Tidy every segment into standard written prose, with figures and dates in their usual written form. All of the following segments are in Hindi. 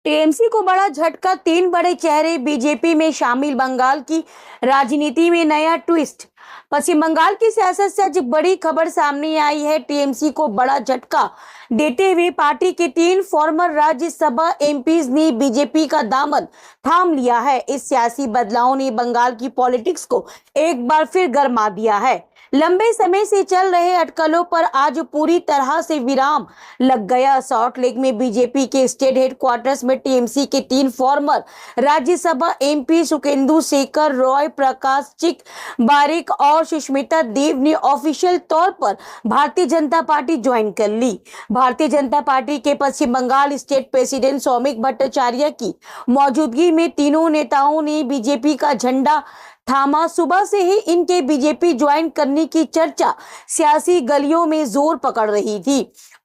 टीएमसी को बड़ा झटका, 3 बड़े चेहरे बीजेपी में शामिल। बंगाल की राजनीति में नया ट्विस्ट। पश्चिम बंगाल की सियासत से आज बड़ी खबर सामने आई है। टीएमसी को बड़ा झटका देते हुए पार्टी के 3 फॉर्मर राज्यसभा एमपीज ने बीजेपी का दामन थाम लिया है। इस सियासी बदलाव ने बंगाल की पॉलिटिक्स को एक बार फिर गरमा दिया है। लंबे समय से चल रहे अटकलों पर आज पूरी तरह से विराम लग गया। सॉल्ट लेक में बीजेपी के स्टेट हेडक्वार्टर्स में टीएमसी के 3 फॉर्मर राज्यसभा एमपी सुखेंदु शेखर रॉय, प्रकाश चिक बारिक और सुष्मिता देव ने ऑफिशियल तौर पर भारतीय जनता पार्टी ज्वाइन कर ली। भारतीय जनता पार्टी के पश्चिम बंगाल स्टेट प्रेसिडेंट सौमिक भट्टाचार्य की मौजूदगी में तीनों नेताओं ने बीजेपी का झंडा थामा। सुबह से ही इनके बीजेपी ज्वाइन करने की चर्चा सियासी गलियों में जोर पकड़ रही थी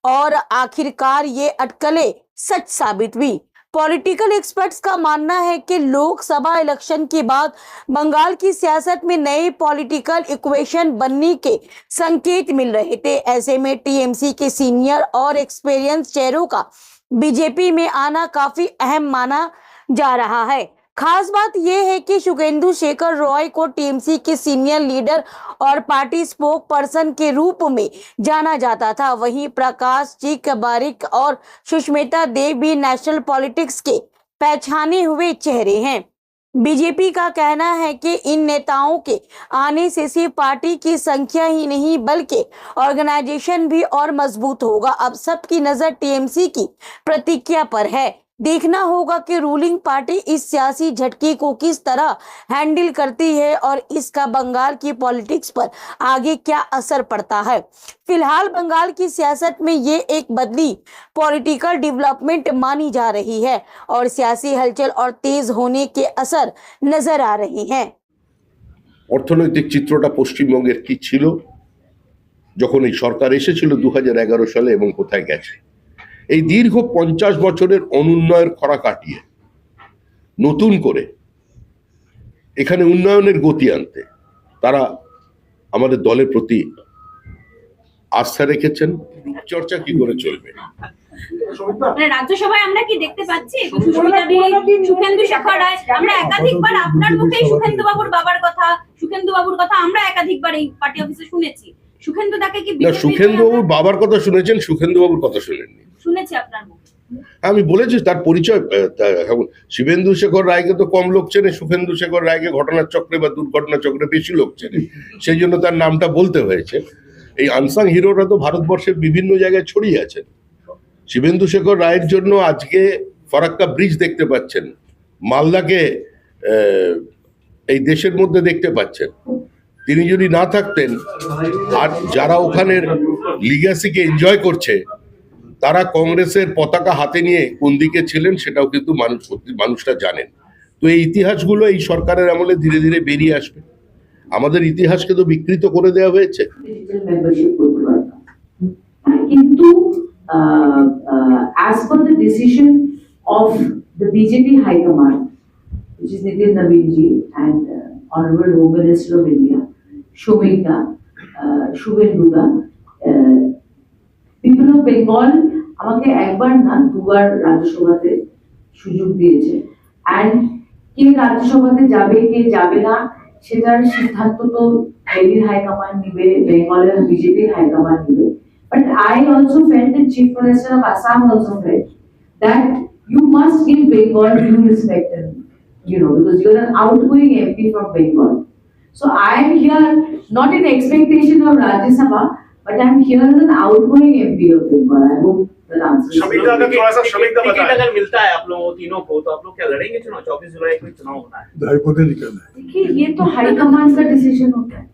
और आखिरकार ये अटकलें सच साबित हुई। पॉलिटिकल एक्सपर्ट्स का मानना है कि लोकसभा इलेक्शन के बाद बंगाल की सियासत में नए पॉलिटिकल इक्वेशन बनने के संकेत मिल रहे थे। ऐसे में टीएमसी के सीनियर और एक्सपीरियंस चेहरों का बीजेपी में आना काफी अहम माना जा रहा है। खास बात यह है कि सुखेंदु शेखर रॉय को टीएमसी के सीनियर लीडर और पार्टी स्पोक पर्सन के रूप में जाना जाता था। वहीं प्रकाश चिक बारिक और सुष्मिता देव भी नेशनल पॉलिटिक्स के पहचाने हुए चेहरे हैं। बीजेपी का कहना है कि इन नेताओं के आने से सिर्फ पार्टी की संख्या ही नहीं बल्कि ऑर्गेनाइजेशन भी और मजबूत होगा। अब सबकी नजर टीएमसी की प्रतिक्रिया पर है। देखना होगा कि रूलिंग पार्टी इस सियासी झटके को किस तरह हैंडल करती है और इसका बंगाल की पॉलिटिक्स पर आगे क्या असर पड़ता है। फिलहाल बंगाल की सियासत में ये एक बदली पॉलिटिकल डेवलपमेंट मानी जा रही है और सियासी हलचल और तेज होने के असर नजर आ रहे हैं। অর্থনৈতিক চিত্রটা পশ্চিমবঙ্গের কি ছিল যখন এই সরকার এসেছিল 2011 সালে এবং কোথায় গেছে। এই দীর্ঘ 50 বছরের অনুন্নয়ের খরা কাটিয়ে নতুন করে এখানে উন্নয়নের গতি আনতে তারা আমাদের দলের প্রতি আস্থা রেখেছেন। চর্চা কি করে চলবে? রাজ্যসভায় আমরা কি দেখতে পাচ্ছি সুখেন্দু শেখর রায়, আমরা একাধিকবার আপনার মুখে সুখেন্দু বাবুর কথা আমরা একাধিকবার এই পার্টি অফিসে শুনেছি। সুখেন্দু দাকে কি সুখেন্দু বাবুর বাবার কথা শুনেছেন, সুখেন্দু বাবুর কথা শুনেননি? শুনেছি আপনার মুখে। আমি বলেছি তার পরিচয়। শিবেন্দু শেখর রায়কে তো কম লোক চেনে, সুখেন্দু শেখর রায়কে ঘটনার চক্রে বা দুর্ঘটনার চক্রে বেশি লোক চেনে, সেই জন্য তার নামটা বলতে হয়েছে। এই আনসাং হিরোরা তো ভারতবর্ষের বিভিন্ন জায়গায় ছড়িয়ে আছেন। শিবেন্দু শেখর রায়ের জন্য আজকে ফরাক্কা ব্রিজ দেখতে পাচ্ছেন, মালদাকে এই দেশের মধ্যে দেখতে পাচ্ছেন। তিনি যদি না থাকতেন আর যারা ওখানের লিগ্যাসিকে এনজয় করছে তারা কংগ্রেসের পতাকা হাতে নিয়ে কোন দিকে ছিলেন সেটাও কিন্তু মানুষরা জানেন। তো এই ইতিহাসগুলো এই সরকারের আমলে ধীরে ধীরে বেরিয়ে আসবে। আমাদের ইতিহাসকে তো বিকৃত করে দেওয়া হয়েছে। কিন্তু as per the decision of the BJP High Command, which is Nitin Nabinji and Honorable Home Minister of India, Shomika, Shubhendu, people of Bengal আমাকে একবার না দুবার রাজ্যসভাতে সুযোগ দিয়েছে। এন্ড কে রাজ্যসভাতে যাবে কে যাবে না সেটার সিদ্ধান্ত তো দিল্লির হাই কমান্ড নিবে, বেঙ্গলের বিজেপি হাই কমান্ড নিবে। But I also felt the Chief Minister of Assam also felt that you must give Bengal due respect, and because you are an outgoing MP from Bengal. So I am here not in expectation of Rajya Sabha, but I am here as an outgoing MP of Bengal. I hope that answers. Ticket अगर मिलता है आप लोगों तीनों को तो आप लोग क्या लड़ेंगे चुनाव? 24 जुलाई को चुनाव होना है। देखिए ये तो हाई कमांड का डिसीजन होता है।